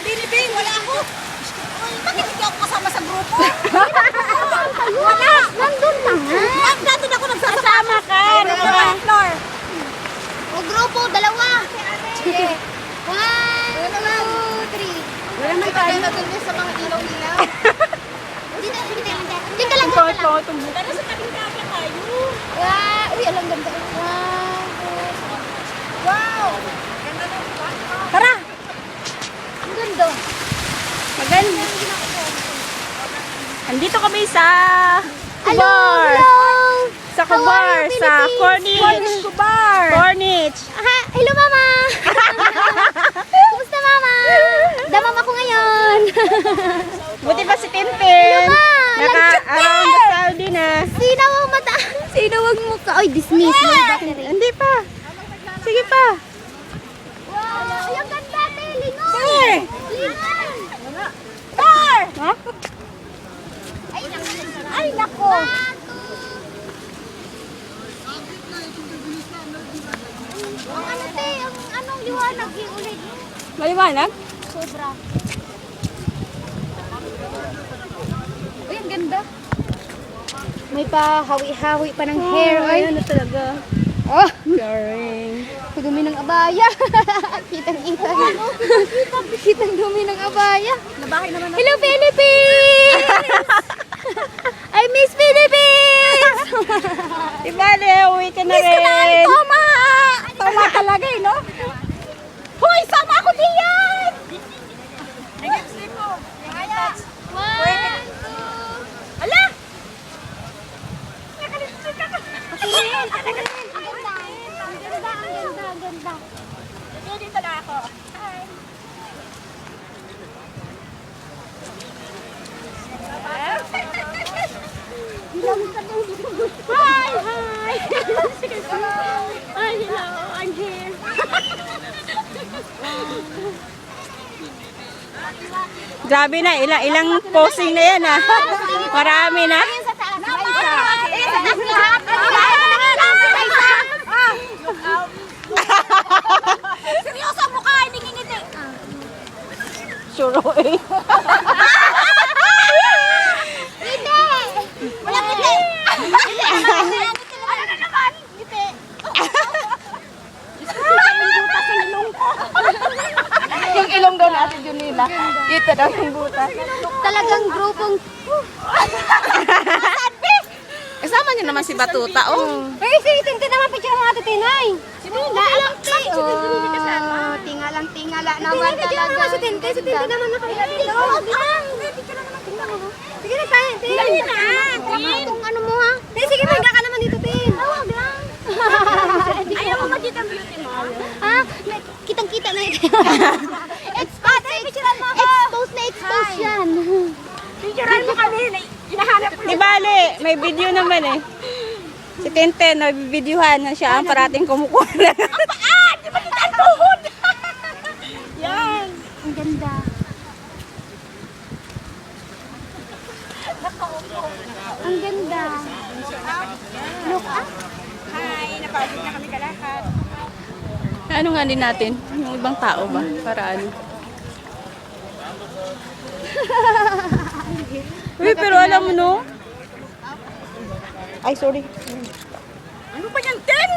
Binibi, wala ako. Bakit hindi ako kasama sa grupo? Wala. Nandun lang nga. Nandun ako nagsasama ka. Floor. O grupo, dalawa. Sige. 1, 2, 3. Wala man tayo na dun sa mga ilaw-ilaw. Hindi ka lang. Pero sa tabing kaya tayo. Uy, alam ganda. Wow. Ganda ng tara. Ang ganda. Maganda. Andito kami sa Kubar. Sa Kubar, sa Corniche. Corniche. Hello, Mama. Kumusta, Mama? Damam ako ngayon. Buti pa si Tintin. Naka-around the Saudi na. Sinawag mata. Sinawag mo ka. Ay, dismiss. Hindi pa. Sige pa. Wow. Ay, ang ganda, te. Lingon. Sir. Lingon. Sir. Ha? Ay, nako. Ang ano, te. Ang anong liwanag yung ulit. Maliwanag? Sobra. Uy, ang ganda. May pa hawi-hawi pa ng hair. Ay, ano talaga. oh, Garing. dumi ng abaya. Kitang-kita. Kitang dumi ng abaya. Nabahay naman ako. Hello, Philippines! I miss Philippines! Ibale, uwi ka na Miss ko na ay rin. Toma! Toma talaga eh, no? Hoy, sama ako diyan! Nag-slip ko. One, two. Ala! Nakalipstick ako. Ang ganda. Dito na ako. Hi. Hi! Hi, hello. I'm here. Grabe na, ilang posing na yan ah. Marami na. Seryoso ang mukha, hindi ngingiti. Sure eh. Ngiti! Walang ngiti! Ano na naman? Ngiti! Yung ilong daw natin yun nila. Kita daw yung butas. Talagang grupong... Kasama niyo naman si Batuta oh. Ay, si Tintin naman picture ng ate Tinay. Si Tinay lang, tingala naman talaga. Si Tintin naman nakahilito. Sige na tayo, Tin. Dali na. Kung ano mo ha. Sige, mangga ka naman dito, Tin. Tawag lang. Ayaw mo makita ang beauty mo. Ha? Kitang-kita na ito. Expose na expose yan. Picturean mo kami. Hinahanap ko. Di bale, may video naman eh. Si Tintin, nabibidyohan na siya ang parating kumukuha na. Di ba kita ang tuhod? Yan. Ang ganda. Ang ganda. Look up. Hi, napagod na kami kalakad. Ano nga din natin? Yung ibang tao ba? Para ano? Uy, pero alam mo no? Ay, sorry. Ano pa yan, Tin?